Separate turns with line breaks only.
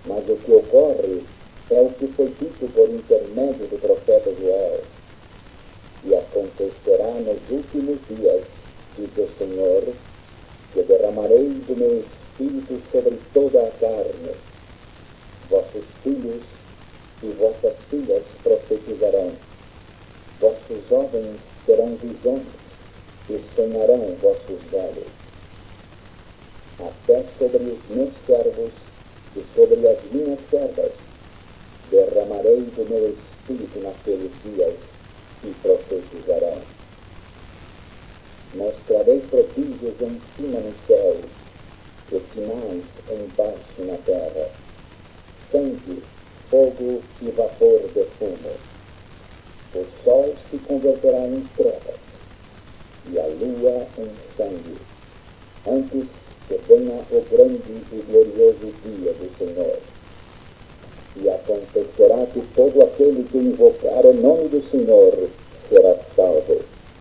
Mas o que ocorre é o que foi dito por intermédio do profeta Joel. E acontecerá nos últimos dias, diz o Senhor, que derramarei do meu Espírito sobre toda a carne. Vossos filhos e vossas filhas profetizarão. Vossos jovens terão visões e sonharão vossos velhos. Até sobre os meus servos e sobre as minhas servas derramarei do meu Espírito naqueles dias e profetizarão. Mostrarei prodígios em cima no céu e sinais embaixo na terra, sangue, fogo e vapor de fumo. O sol se converterá em trevas e a lua em sangue, antes que venha o grande e glorioso dia do Senhor. E acontecerá que todo aquele que invocar o nome do Senhor será